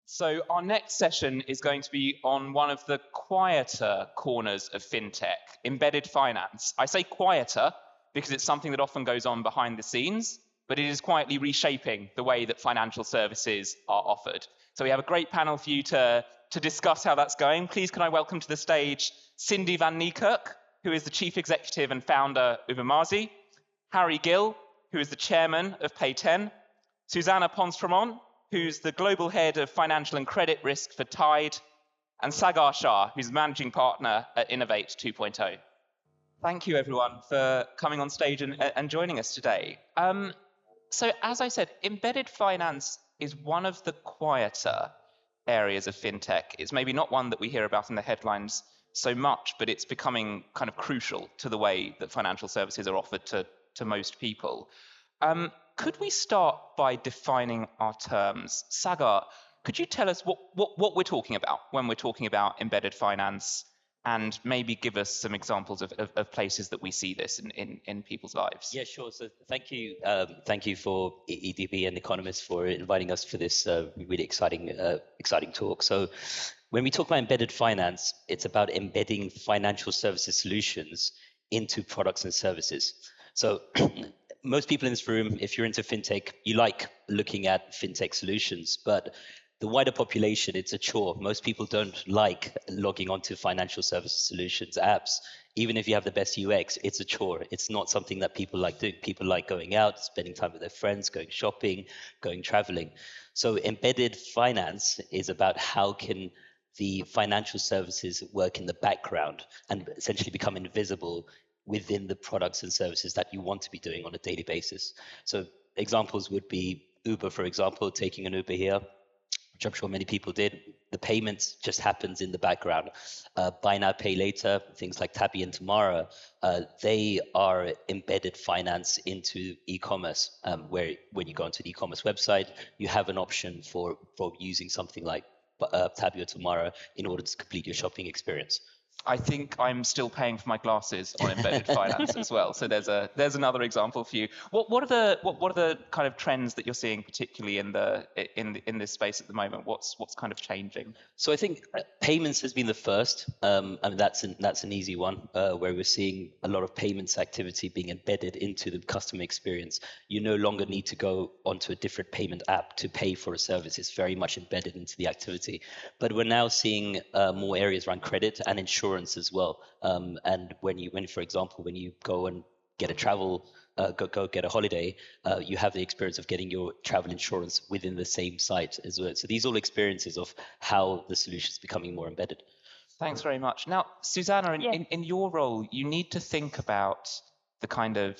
So our next session is going to be on one of the quieter corners of fintech, embedded finance. I say quieter because it's something that often goes on behind the scenes, but it is quietly reshaping the way that financial services are offered. So we have a great panel for you to discuss how that's going. Please can I welcome to the stage Cindy van Niekerk, who is the Chief Executive and founder of Umazi, Harry Gill, who is the Chairman of Pay10, Susana Ponce Froment, who's the Global Head of Financial and Credit Risk for Tide, and Sagar Shah, who's Managing Partner at Innovate 2.0. Thank you, everyone, for coming on stage and joining us today. So as I said, embedded finance is one of the quieter areas of fintech. It's maybe not one that we hear about in the headlines so much, but it's becoming kind of crucial to the way that financial services are offered to most people. Could we start by defining our terms? Sagar, could you tell us what we're talking about when we're talking about embedded finance, and maybe give us some examples of places that we see this in people's lives? Yeah, sure. So thank you for EDB and Economist for inviting us for this really exciting talk. So when we talk about embedded finance, it's about embedding financial services solutions into products and services. So most people in this room, if you're into fintech, you like looking at fintech solutions, but the wider population, it's a chore. Most people don't like logging onto financial services solutions apps. Even if you have the best UX, it's a chore. It's not something that people like doing. People like going out, spending time with their friends, going shopping, going traveling. So embedded finance is about how can the financial services work in the background and essentially become invisible within the products and services that you want to be doing on a daily basis. So examples would be Uber, for example, taking an Uber here, which I'm sure many people did. The payments just happens in the background. Buy now, pay later, things like Tabby and Tamara, they are embedded finance into e-commerce, where when you go onto the e-commerce website, you have an option for using something like Tabby or Tamara in order to complete your shopping experience. I think I'm still paying for my glasses on embedded finance as well. So there's another example for you. What are the kind of trends that you're seeing, particularly in this space at the moment? What's kind of changing? So I think payments has been the first. I mean that's an easy one, where we're seeing a lot of payments activity being embedded into the customer experience. You no longer need to go onto a different payment app to pay for a service. It's very much embedded into the activity. But we're now seeing more areas around credit and insurance as well. And for example, when you go and get a travel, go get a holiday, you have the experience of getting your travel insurance within the same site as well. So these are all experiences of how the solution is becoming more embedded. Thanks very much. Now, Susana, in your role, you need to think about the kind of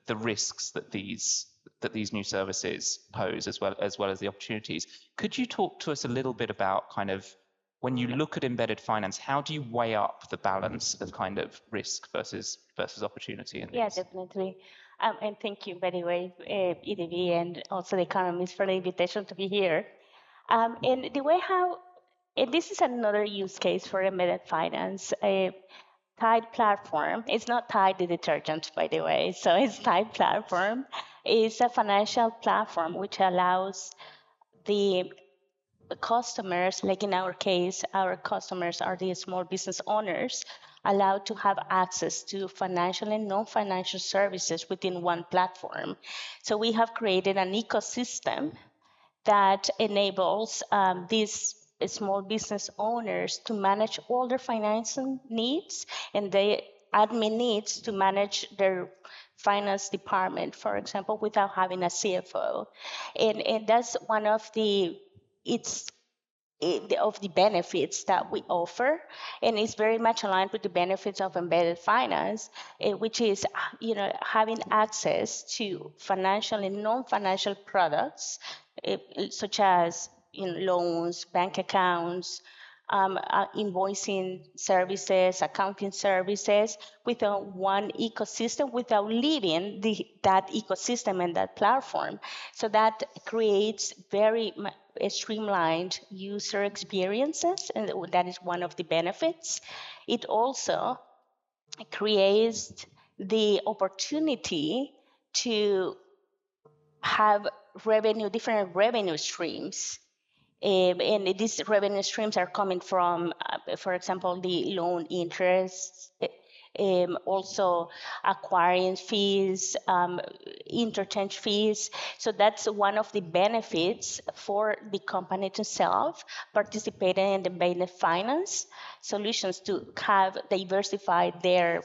the risks that these new services pose, as well as the opportunities. Could you talk to us a little bit about kind of, when you look at embedded finance, how do you weigh up the balance of kind of risk versus opportunity in this? Yeah, definitely. And thank you, by the way, EDB and also the Economist for the invitation to be here. And the way and this is another use case for embedded finance. Tide platform. It's not Tide the detergent, by the way. So it's Tide platform. It's a financial platform which allows the customers, like in our case, our customers are the small business owners, allowed to have access to financial and non-financial services within one platform. So we have created an ecosystem that enables these small business owners to manage all their financing needs and their admin needs to manage their finance department, for example, without having a CFO. And that's one of the benefits that we offer, and it's very much aligned with the benefits of embedded finance, which is having access to financial and non-financial products, such as loans, bank accounts, invoicing services, accounting services, within one ecosystem without leaving that ecosystem and that platform. So that creates very streamlined user experiences, and that is one of the benefits. It also creates the opportunity to have different revenue streams And these revenue streams are coming from, for example, the loan interests, also acquiring fees, interchange fees. So that's one of the benefits for the company itself, participating in the embedded finance solutions to have diversified their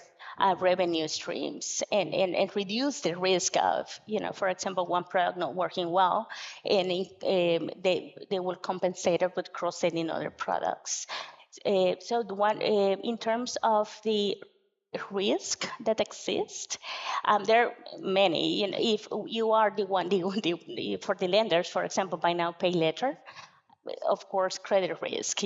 revenue streams and reduce the risk of, for example, one product not working well, and they will compensate it with cross-selling other products. So the one in terms of the risk that exists, there are many. If you are the one, for the lenders, for example, buy now, pay later, of course, credit risk.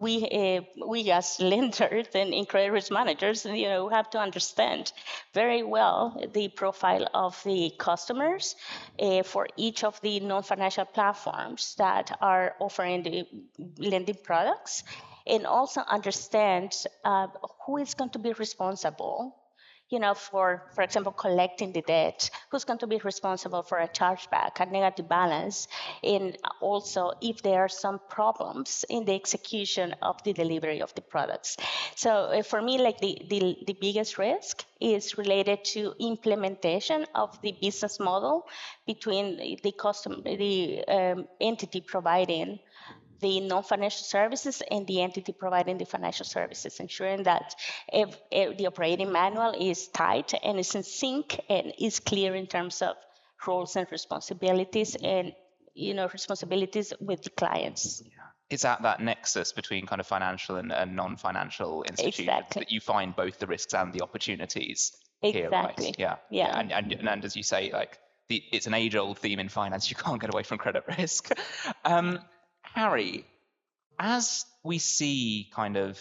We as lenders and credit risk managers, have to understand very well the profile of the customers for each of the non-financial platforms that are offering the lending products, and also understand who is going to be responsible, for example, collecting the debt, who's going to be responsible for a chargeback, a negative balance, and also if there are some problems in the execution of the delivery of the products. So for me, like the biggest risk is related to implementation of the business model between the entity providing the non-financial services and the entity providing the financial services, ensuring that if the operating manual is tight and is in sync and is clear in terms of roles and responsibilities, and responsibilities with the clients. It's at that nexus between kind of financial and non-financial institutions that you find both the risks and the opportunities. Exactly. Here, right? Yeah. And as you say, like it's an age-old theme in finance. You can't get away from credit risk. Harry, as we see kind of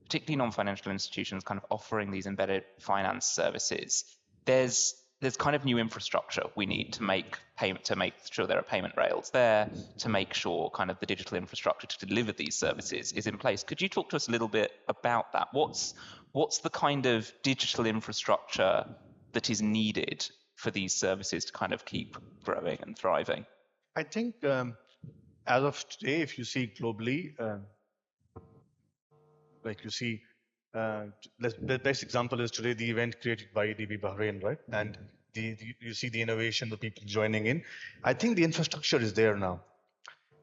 particularly non-financial institutions kind of offering these embedded finance services, there's kind of new infrastructure we need to make sure there are payment rails there, to make sure kind of the digital infrastructure to deliver these services is in place. Could you talk to us a little bit about that? What's the kind of digital infrastructure that is needed for these services to kind of keep growing and thriving? I think as of today, if you see globally, like you see, the best example is today the event created by EDB Bahrain, right? And you see the innovation, the people joining in. I think the infrastructure is there now.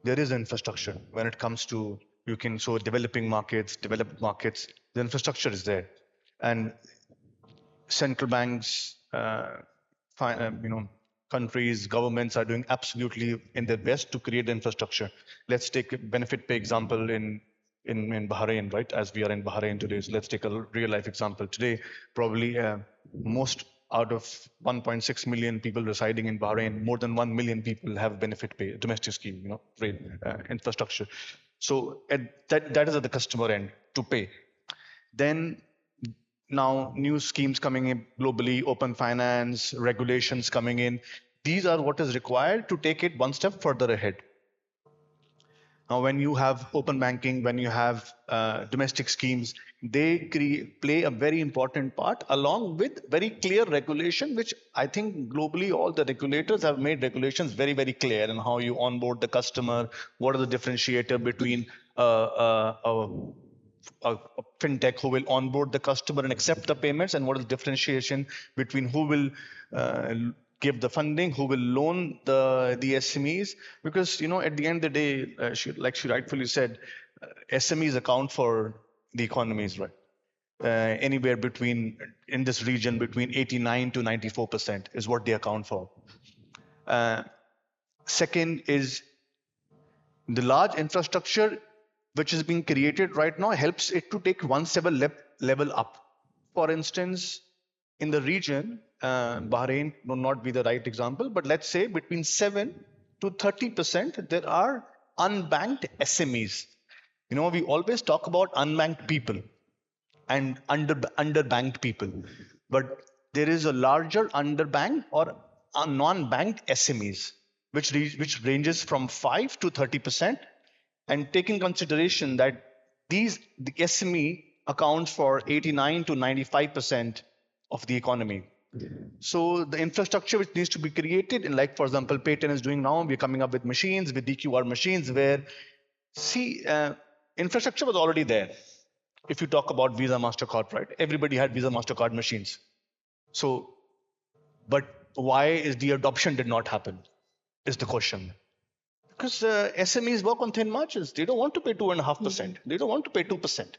There is infrastructure when it comes to developing markets, developed markets. The infrastructure is there, and central banks, countries, governments are doing absolutely in their best to create the infrastructure. Let's take a benefit pay example in Bahrain, right? As we are in Bahrain today, so let's take a real life example. Today, probably most out of 1.6 million people residing in Bahrain, more than 1 million people have benefit pay, domestic scheme, infrastructure. So that is at the customer end to pay. Then now new schemes coming in globally, open finance, regulations coming in. These are what is required to take it one step further ahead. Now, when you have open banking, when you have domestic schemes, they play a very important part, along with very clear regulation, which I think globally all the regulators have made regulations very, very clear in how you onboard the customer, what are the differentiator between a fintech who will onboard the customer and accept the payments, and what is the differentiation between who will give the funding, who will loan the SMEs, because at the end of the day, like she rightfully said, SMEs account for the economies, right? Anywhere in this region between 89 to 94% is what they account for. Second is the large infrastructure which is being created right now helps it to take one level up. For instance, in the region, Bahrain will not be the right example, but let's say between 7 to 30% there are unbanked SMEs. We always talk about unbanked people and underbanked people, but there is a larger underbanked or non-banked SMEs, which ranges from 5 to 30%, and taking consideration that the SME accounts for 89 to 95% of the economy. So the infrastructure which needs to be created, and like, for example, Payton is doing now, we're coming up with machines, with DQR machines, where, infrastructure was already there. If you talk about Visa, MasterCard, right? Everybody had Visa, MasterCard machines. So, but why is the adoption did not happen, is the question. Because SMEs work on thin margins. They don't want to pay 2.5%. They don't want to pay 2%.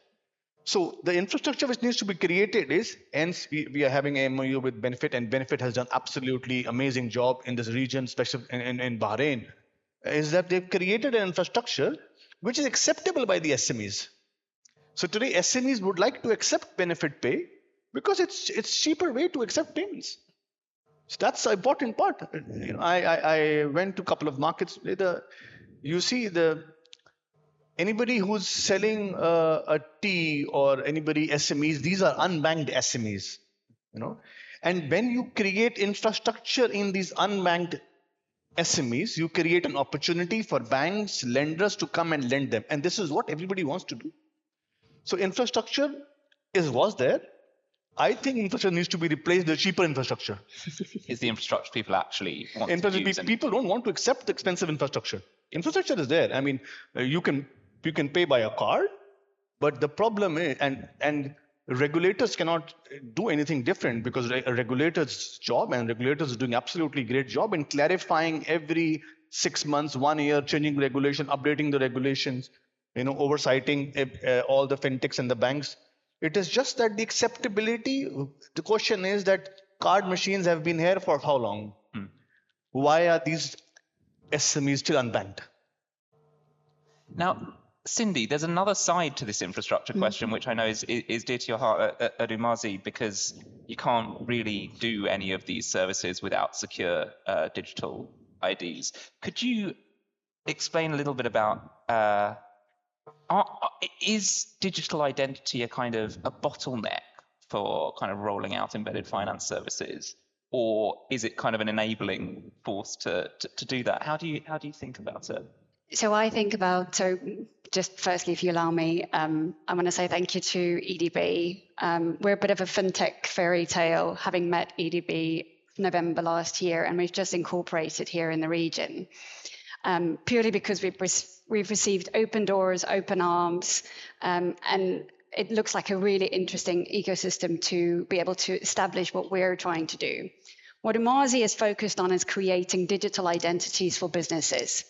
So the infrastructure which needs to be created is, hence we are having an MOU with Benefit, and Benefit has done absolutely amazing job in this region, especially in Bahrain, is that they've created an infrastructure which is acceptable by the SMEs. So today SMEs would like to accept Benefit Pay because it's cheaper way to accept payments. So that's the important part. I went to a couple of markets. Anybody who's selling a tea, or anybody SMEs, these are unbanked SMEs, And when you create infrastructure in these unbanked SMEs, you create an opportunity for banks, lenders to come and lend them. And this is what everybody wants to do. So infrastructure was there. I think infrastructure needs to be replaced with cheaper infrastructure. Is the infrastructure people actually want to use? People don't want to accept expensive infrastructure. Infrastructure is there. I mean, you can pay by a card, but the problem is, and regulators cannot do anything different, because a regulator's job, and regulators are doing absolutely great job in clarifying every 6 months, 1 year, changing regulation, updating the regulations, oversighting all the fintechs and the banks. It is just that the acceptability, the question is that card machines have been here for how long? Why are these SMEs still unbanked? Now, Cindy, there's another side to this infrastructure question, which I know is dear to your heart at Umazi, because you can't really do any of these services without secure digital IDs. Could you explain a little bit about, is digital identity a kind of a bottleneck for kind of rolling out embedded finance services? Or is it kind of an enabling force to do that? How do you think about it? So just firstly, if you allow me, I want to say thank you to EDB. We're a bit of a fintech fairy tale, having met EDB November last year, and we've just incorporated here in the region, purely because we've received open doors, open arms, and it looks like a really interesting ecosystem to be able to establish what we're trying to do. What Umazi is focused on is creating digital identities for businesses.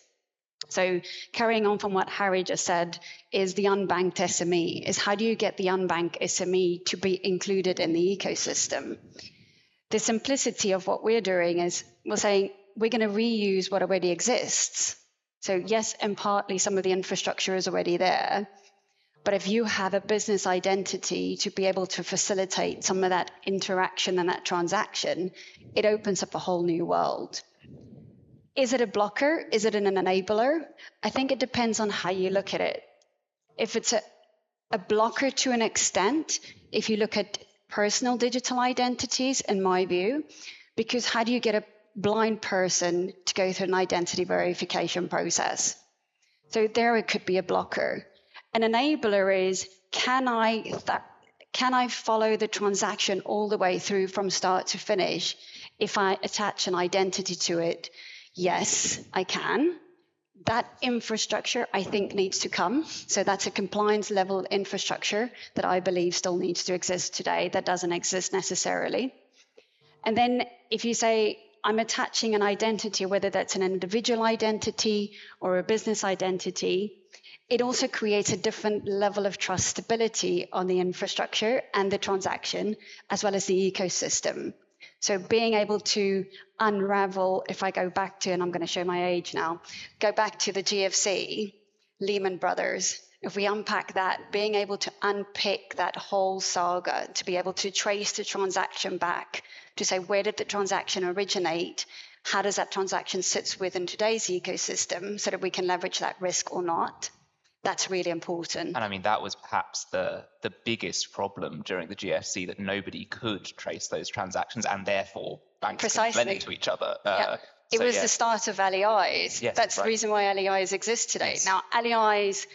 So carrying on from what Harry just said, is the unbanked SME, is how do you get the unbanked SME to be included in the ecosystem? The simplicity of what we're doing is we're saying we're going to reuse what already exists. So yes, and partly some of the infrastructure is already there. But if you have a business identity to be able to facilitate some of that interaction and that transaction, it opens up a whole new world. Is it a blocker? Is it an enabler? I think it depends on how you look at it. If it's a blocker to an extent, if you look at personal digital identities, in my view, because how do you get a blind person to go through an identity verification process? So there it could be a blocker. An enabler is, can I follow the transaction all the way through from start to finish if I attach an identity to it? Yes, I can. That infrastructure, I think, needs to come. So that's a compliance level infrastructure that I believe still needs to exist today, that doesn't exist necessarily. And then if you say, I'm attaching an identity, whether that's an individual identity or a business identity, it also creates a different level of trustability on the infrastructure and the transaction, as well as the ecosystem. So being able to unravel, if I go back to, and I'm going to show my age now, go back to the GFC, Lehman Brothers, if we unpack that, being able to unpick that whole saga, to be able to trace the transaction back, to say, where did the transaction originate? How does that transaction sit within today's ecosystem so that we can leverage that risk or not? That's really important. And I mean, that was perhaps the biggest problem during the GFC, that nobody could trace those transactions, and therefore banks could lend to each other. It was the start of LEIs. Yes, that's the reason why LEIs exist today. Yes. Now, LEIs,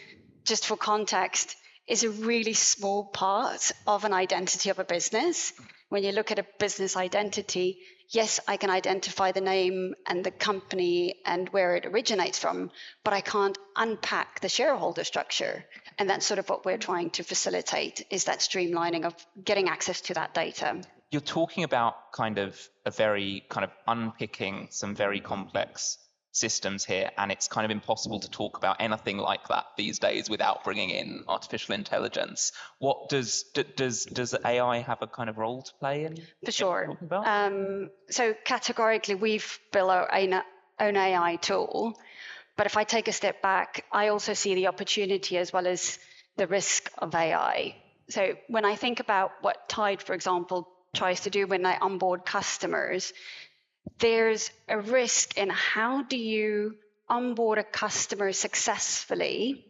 just for context, is a really small part of an identity of a business. when you look at a business identity, yes, I can identify the name and the company and where it originates from, but I can't unpack the shareholder structure. And that's sort of what we're trying to facilitate, is that streamlining of getting access to that data. You're talking about kind of a very kind of unpicking some very complex systems here, and it's kind of impossible to talk about anything like that these days without bringing in artificial intelligence. What does AI have a kind of role to play in? For sure. So categorically, we've built our own AI tool. But if I take a step back, I also see the opportunity as well as the risk of AI. So when I think about what Tide, for example, tries to do when they onboard customers, there's a risk in how do you onboard a customer successfully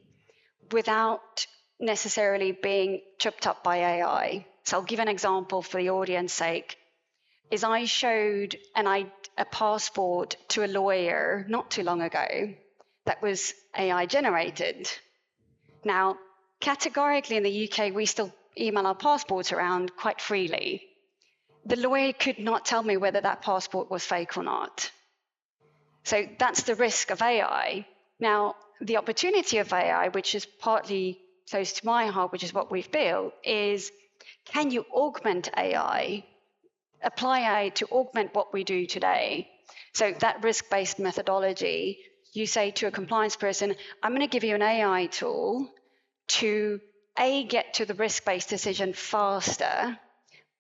without necessarily being tripped up by AI. So I'll give an example for the audience sake. Is I showed a passport to a lawyer not too long ago that was AI generated. Now, categorically in the UK, we still email our passports around quite freely. The lawyer could not tell me whether that passport was fake or not. So that's the risk of AI. Now, the opportunity of AI, which is partly close to my heart, which is what we've built, is can you augment AI, apply AI to augment what we do today? So that risk-based methodology, you say to a compliance person, I'm going to give you an AI tool to get to the risk-based decision faster,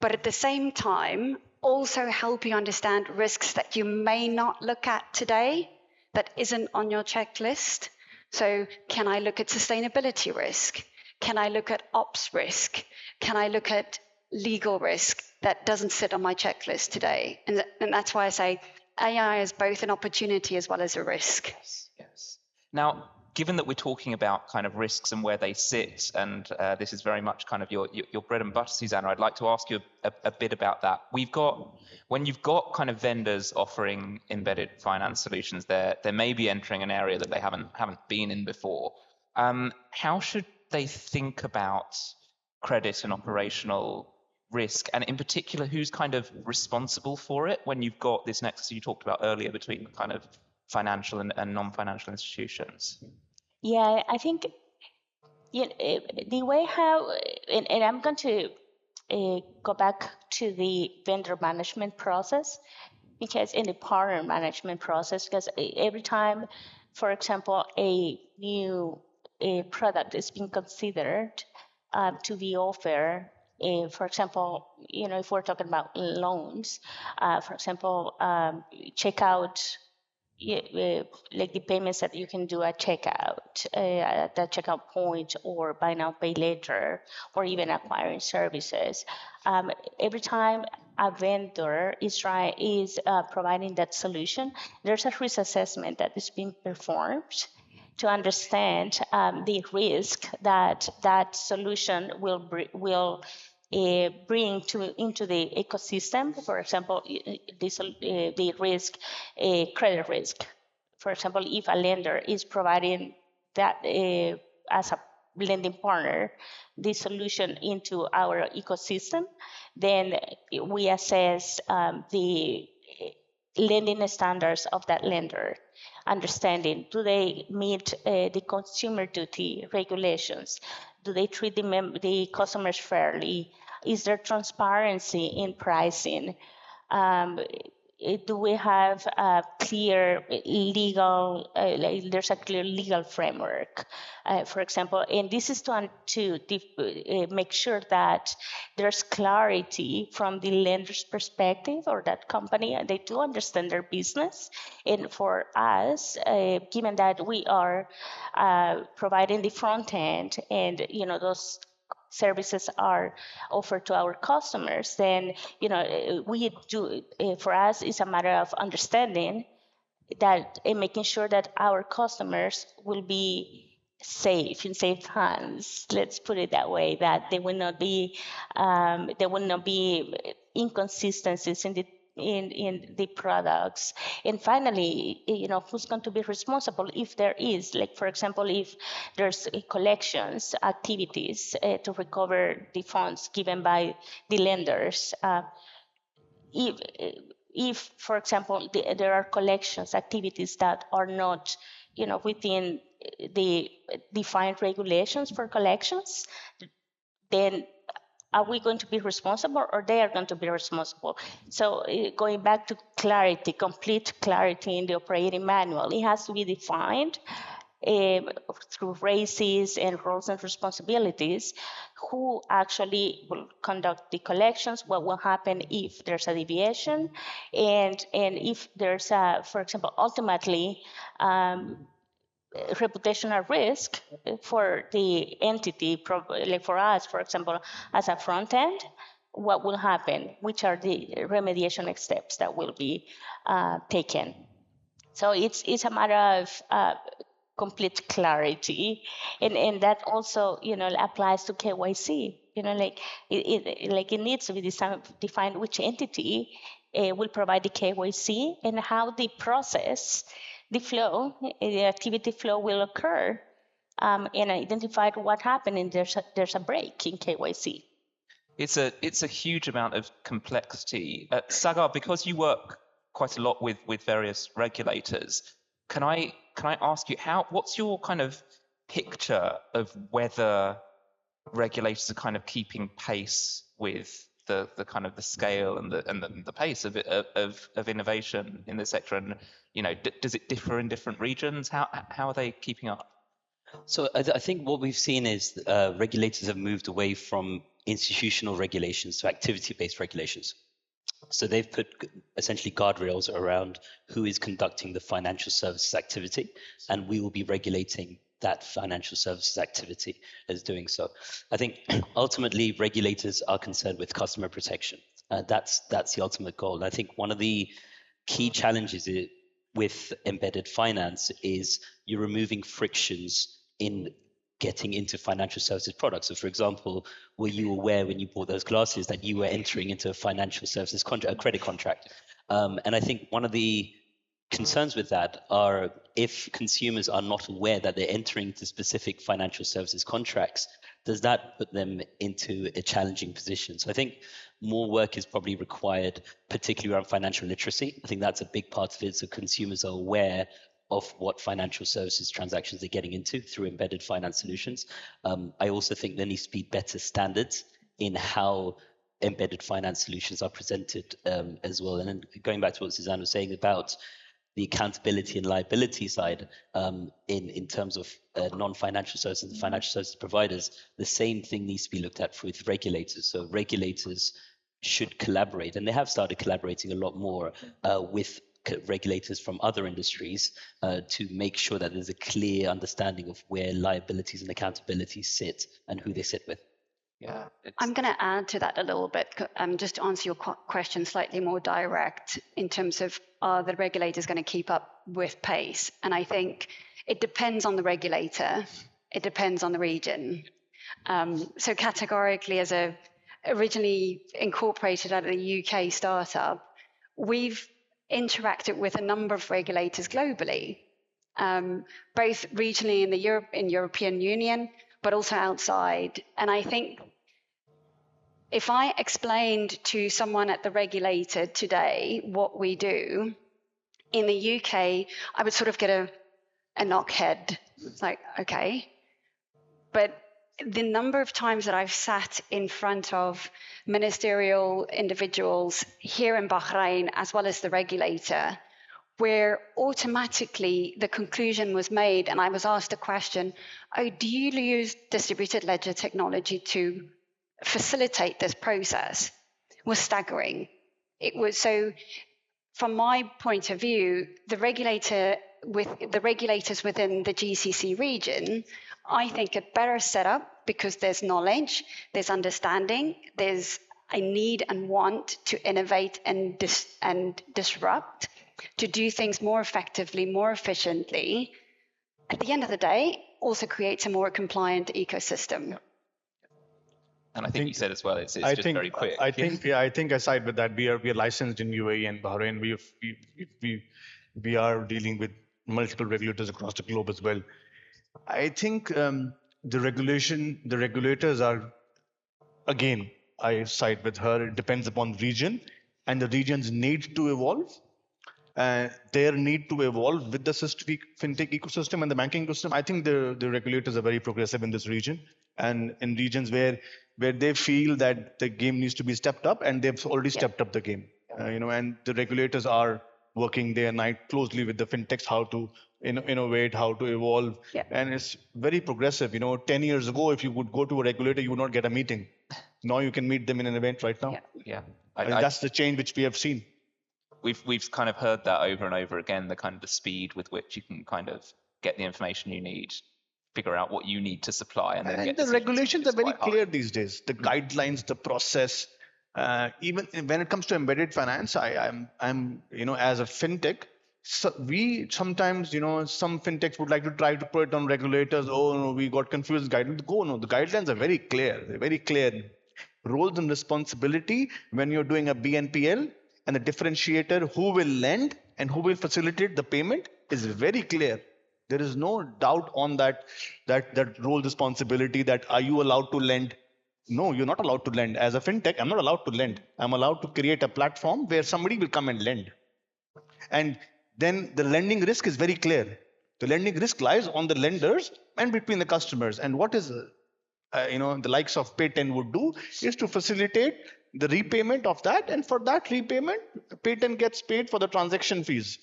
but at the same time, also help you understand risks that you may not look at today that isn't on your checklist. So can I look at sustainability risk? Can I look at ops risk? Can I look at legal risk that doesn't sit on my checklist today? And that's why I say AI is both an opportunity as well as a risk. Yes. Now, given that we're talking about kind of risks and where they sit, and this is very much kind of your bread and butter, Susana, I'd like to ask you a bit about that. When you've got kind of vendors offering embedded finance solutions, they may be entering an area that they haven't been in before. How should they think about credit and operational risk, and in particular, who's kind of responsible for it when you've got this nexus you talked about earlier between kind of financial and non-financial institutions? Yeah, I think the way how, and I'm going to go back to the vendor management process, because in the partner management process, because every time, for example, a new product is being considered to be offered, for example, if we're talking about loans, for example, checkout, like the payments that you can do at checkout, at the checkout point, or buy now, pay later, or even acquiring services. Every time a vendor is providing that solution, there's a risk assessment that is being performed to understand the risk that that solution will bring into the ecosystem. For example, the risk, credit risk. For example, if a lender is providing that as a lending partner, the solution into our ecosystem, then we assess the lending standards of that lender, understanding, do they meet the consumer duty regulations? Do they treat the customers fairly? Is there transparency in pricing? Do we have a clear legal, there's a clear legal framework, for example, and this is to make sure that there's clarity from the lender's perspective or that company, and they do understand their business. And for us, given that we are providing the front end and, those services are offered to our customers, then we do. For us, it's a matter of understanding that and making sure that our customers will be safe in safe hands. Let's put it that way. That there will not be inconsistencies in the in the products? And finally, who's going to be responsible if there is, like, for example, if there's collections activities to recover the funds given by the lenders? If, for example, there are collections activities that are not, within the defined regulations for collections, then are we going to be responsible, or they are going to be responsible? So going back to clarity, complete clarity in the operating manual, it has to be defined through races and roles and responsibilities, who actually will conduct the collections, what will happen if there's a deviation, and if there's a, for example, ultimately, reputational risk for the entity, like for us, for example, as a front end, what will happen? Which are the remediation steps that will be taken? So it's a matter of complete clarity, and that also applies to KYC. It needs to be defined which entity will provide the KYC and how the process, the flow, the activity flow will occur, and identified what happened, and there's a break in KYC. It's a huge amount of complexity. Sagar, because you work quite a lot with various regulators, can I ask you what's your kind of picture of whether regulators are kind of keeping pace with the kind of the scale and the pace of innovation in the sector, and does it differ in different regions? How are they keeping up? So I think what we've seen is regulators have moved away from institutional regulations to activity-based regulations. So they've put essentially guardrails around who is conducting the financial services activity, and we will be regulating that financial services activity as doing so. I think ultimately regulators are concerned with customer protection. That's the ultimate goal. I think one of the key challenges with embedded finance is you're removing frictions in getting into financial services products. So for example, were you aware when you bought those glasses that you were entering into a financial services contract, a credit contract? And I think one of the concerns with that are if consumers are not aware that they're entering into specific financial services contracts, does that put them into a challenging position? So I think more work is probably required, particularly around financial literacy. I think that's a big part of it, so consumers are aware of what financial services transactions they're getting into through embedded finance solutions. I also think there needs to be better standards in how embedded finance solutions are presented as well. And then going back to what Susana was saying about the accountability and liability side in terms of non-financial services and financial services providers, the same thing needs to be looked at with regulators. So regulators should collaborate, and they have started collaborating a lot more with regulators from other industries to make sure that there's a clear understanding of where liabilities and accountabilities sit and who they sit with. Yeah, I'm going to add to that a little bit, just to answer your question slightly more direct in terms of are the regulators going to keep up with pace? And I think it depends on the regulator. It depends on the region. So categorically, as a originally incorporated out of the UK startup, we've interacted with a number of regulators globally, both regionally in the European Union, but also outside. And I think if I explained to someone at the regulator today what we do, in the UK, I would sort of get a knockhead. It's like, okay. But the number of times that I've sat in front of ministerial individuals here in Bahrain, as well as the regulator, where automatically the conclusion was made, and I was asked a question, oh, do you use distributed ledger technology to facilitate this process? Was staggering. It was so, from my point of view, the regulators within the GCC region, I think, are better set up because there's knowledge, there's understanding, there's a need and want to innovate and disrupt, to do things more effectively, more efficiently. At the end of the day, also creates a more compliant ecosystem. And I think you said as well, it's I just think very quick. I think I side with that. We are licensed in UAE and Bahrain. We are dealing with multiple regulators across the globe as well. I think the regulators are, again, I side with her. It depends upon region and the region's need to evolve. Their need to evolve with the fintech ecosystem and the banking ecosystem. I think the regulators are very progressive in this region, and in regions where they feel that the game needs to be stepped up, and they've already stepped up the game. And the regulators are working day and night closely with the fintechs how to innovate, how to evolve, and it's very progressive. 10 years ago, if you would go to a regulator, you would not get a meeting. Now you can meet them in an event right now. Yeah. And that's the change which we have seen. We've kind of heard that over and over again, the kind of the speed with which you can kind of get the information you need, figure out what you need to supply, and then get the regulations are very clear high. these days. The guidelines, the process, even when it comes to embedded finance, I'm as a fintech, so we sometimes, some fintechs would like to try to put it on regulators. Oh no, we got confused guidelines. The guidelines are very clear. They're very clear. Roles and responsibility when you're doing a BNPL, and the differentiator who will lend and who will facilitate the payment is very clear. There is no doubt on that role responsibility. That are you allowed to lend? No, you're not allowed to lend. As a fintech, I'm not allowed to lend. I'm allowed to create a platform where somebody will come and lend. And then the lending risk is very clear. The lending risk lies on the lenders and between the customers. And what is the likes of Payten would do is to facilitate the repayment of that, and for that repayment, Payten gets paid for the transaction fees.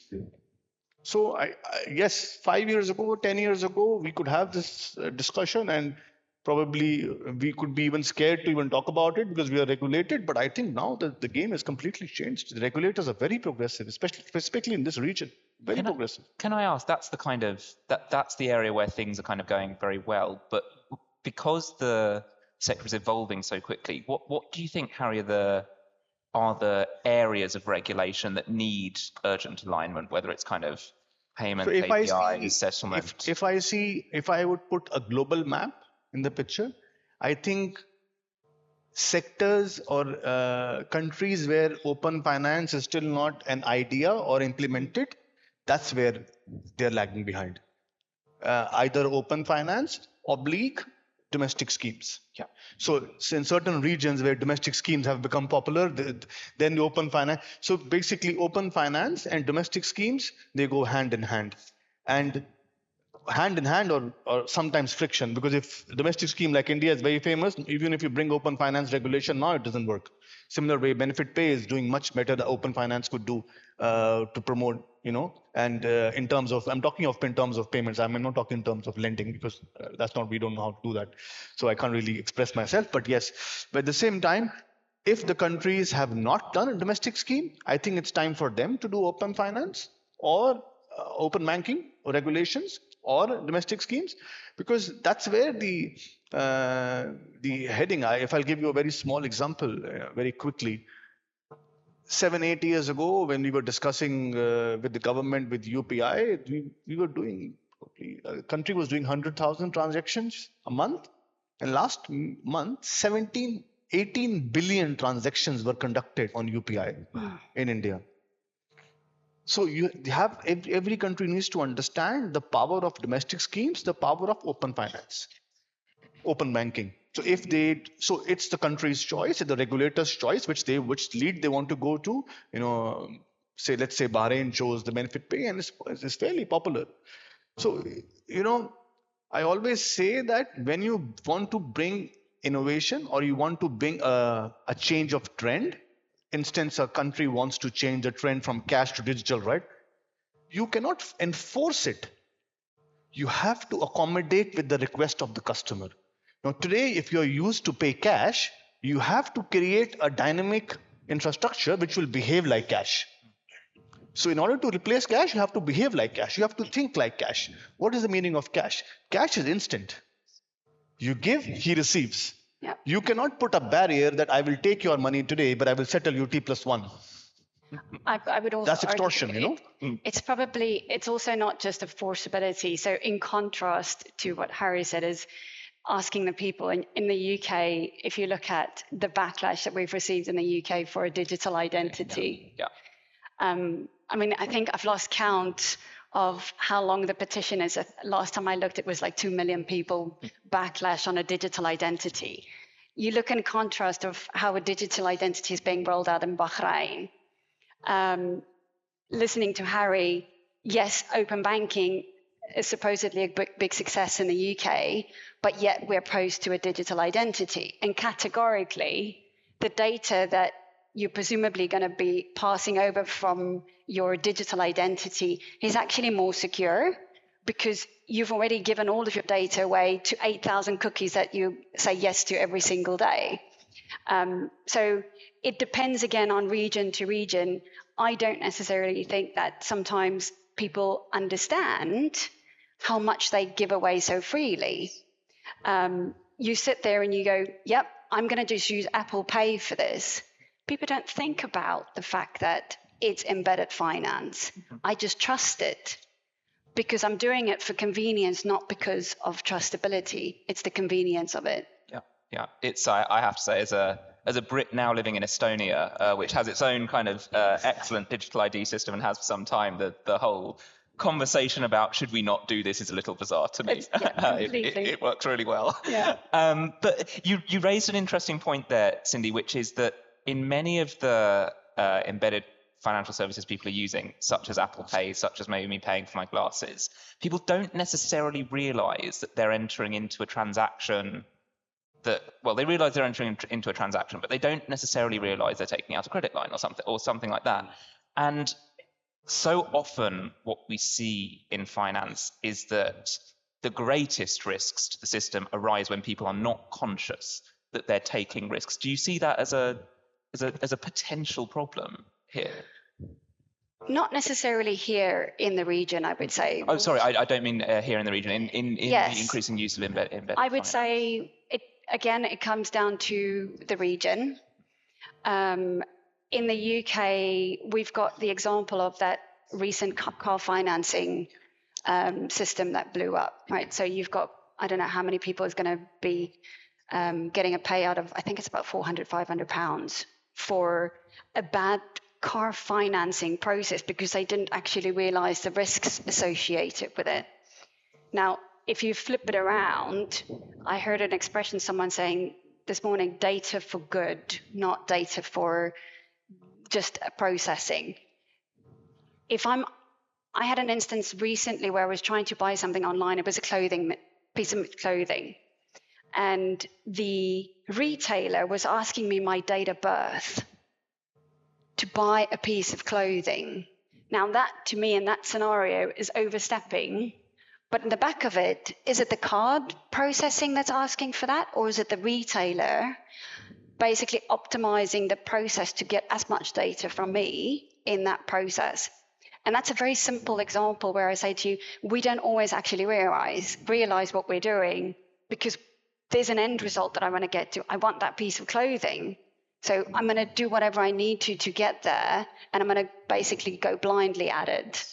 So yes, 5 years ago, 10 years ago, we could have this discussion, and probably we could be even scared to even talk about it because we are regulated. But I think now the game has completely changed. The regulators are very progressive, especially in this region. Very progressive. Can I ask? That's the kind of that's the area where things are kind of going very well, but because the sector is evolving so quickly, what do you think, Harry, are the areas of regulation that need urgent alignment, whether it's kind of payment, APIs, settlement? If I would put a global map in the picture, I think sectors or countries where open finance is still not an idea or implemented, that's where they're lagging behind. Either open finance, domestic schemes. Yeah. So in certain regions where domestic schemes have become popular, then the open finance. So basically, open finance and domestic schemes, they go hand in hand, or sometimes friction. Because if domestic scheme like India is very famous, even if you bring open finance regulation now, it doesn't work. Similar way, benefit pay is doing much better than open finance could do to promote, and in terms of, I'm talking of in terms of payments. I'm not talking in terms of lending because we don't know how to do that. So I can't really express myself, but yes. But at the same time, if the countries have not done a domestic scheme, I think it's time for them to do open finance or open banking or regulations or domestic schemes, because that's where the heading. If I'll give you a very small example, very quickly. 7-8 years ago, when we were discussing with the government with UPI, we were doing, the country was doing 100,000 transactions a month, and last month 18 billion transactions were conducted on UPI in India. So you have every country needs to understand the power of domestic schemes, the power of open finance, open banking. So it's the country's choice, it's the regulator's choice, which lead they want to go to. Let's say Bahrain chose the benefit pay, and it's fairly popular. So I always say that when you want to bring innovation or you want to bring a change of trend, instance, a country wants to change the trend from cash to digital, right? You cannot enforce it. You have to accommodate with the request of the customer. Now, today, if you're used to pay cash, you have to create a dynamic infrastructure which will behave like cash. So in order to replace cash, you have to behave like cash. You have to think like cash. What is the meaning of cash? Cash is instant. You give, he receives. Yeah. You cannot put a barrier that I will take your money today, but I will settle you T+1. I would also that's extortion, argue, it's also not just a forcibility. So in contrast to what Harry said, is asking the people in the UK, if you look at the backlash that we've received in the UK for a digital identity. Yeah. I mean, I think I've lost count of how long the petition is. Last time I looked, it was like 2 million people backlash on a digital identity. You look in contrast of how a digital identity is being rolled out in Bahrain. Listening to Harry, yes, open banking is supposedly a big success in the UK, but yet we're opposed to a digital identity. And categorically, the data that you're presumably going to be passing over from your digital identity is actually more secure because you've already given all of your data away to 8,000 cookies that you say yes to every single day. So it depends again on region to region. I don't necessarily think that sometimes people understand how much they give away so freely. You sit there and you go, yep, I'm going to just use Apple Pay for this. People don't think about the fact that it's embedded finance. I just trust it because I'm doing it for convenience, not because of trustability. It's the convenience of it. Yeah. It's I have to say, as a Brit now living in Estonia, which has its own kind of excellent digital ID system and has for some time, the whole conversation about should we not do this is a little bizarre to me. It works really well. Yeah. But you raised an interesting point there, Cindy, which is that in many of the embedded financial services people are using, such as Apple Pay, such as maybe me paying for my glasses, people don't necessarily realize that they're entering into a transaction they realize they're entering into a transaction, but they don't necessarily realize they're taking out a credit line or something like that. And so often what we see in finance is that the greatest risks to the system arise when people are not conscious that they're taking risks. Do you see that as a potential problem here? Not necessarily here in the region, I would say. Oh, sorry, I don't mean here in the region. In yes. The increasing use of embedded I would finance. say, it comes down to the region. In the UK, we've got the example of that recent car financing system that blew up, right? So you've got, I don't know how many people is going to be getting a payout of, I think it's about £400, £500 for a bad car financing process because they didn't actually realize the risks associated with it. Now, if you flip it around, I heard an expression, someone saying this morning, data for good, not data for just processing. I had an instance recently where I was trying to buy something online. It was a piece of clothing. And the retailer was asking me my date of birth to buy a piece of clothing. Now that, to me, in that scenario, is overstepping. But in the back of it, is it the card processing that's asking for that? Or is it the retailer basically optimizing the process to get as much data from me in that process? And that's a very simple example where I say to you, we don't always actually realize what we're doing because there's an end result that I want to get to. I want that piece of clothing. So I'm going to do whatever I need to get there, and I'm going to basically go blindly at it.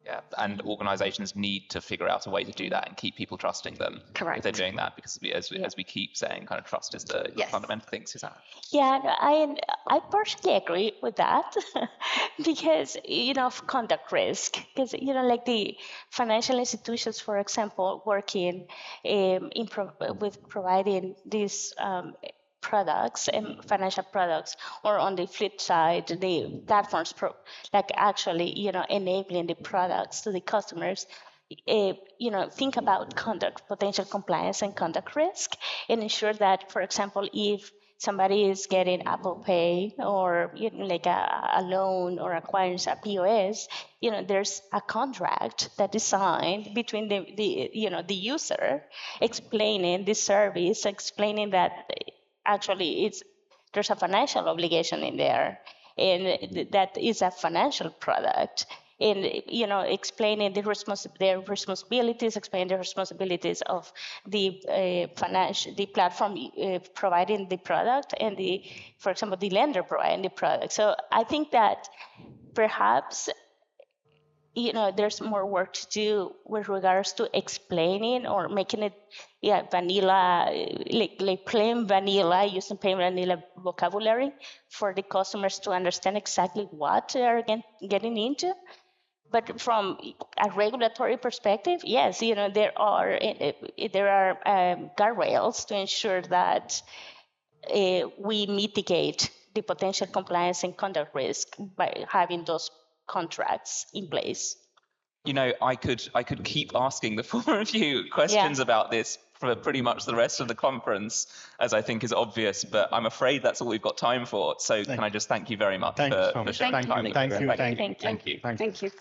Yeah, and organizations need to figure out a way to do that and keep people trusting them. Correct. If they're doing that, because as we keep saying, kind of trust is the fundamental thing, Susana. Yeah, I partially agree with that because, of conduct risk. Because, like the financial institutions, for example, working with providing these products and financial products, or on the flip side, the platforms actually enabling the products to the customers. Think about conduct, potential compliance and conduct risk, and ensure that, for example, if somebody is getting Apple Pay or like a loan or acquiring a POS, there's a contract that is signed between the user, explaining the service, explaining that actually there's a financial obligation in there, and that is a financial product. And explaining their responsibilities, explaining the responsibilities of the platform providing the product, and for example, the lender providing the product. So I think that perhaps there's more work to do with regards to explaining or making it, vanilla, like plain vanilla, using plain vanilla vocabulary for the customers to understand exactly what they're getting into. But from a regulatory perspective, yes, there are guardrails to ensure that we mitigate the potential compliance and conduct risk by having those contracts in place. I could keep asking the four of you questions about this for pretty much the rest of the conference, as I think is obvious, but I'm afraid that's all we've got time for. So can I just thank you very much for sharing time? Thank you.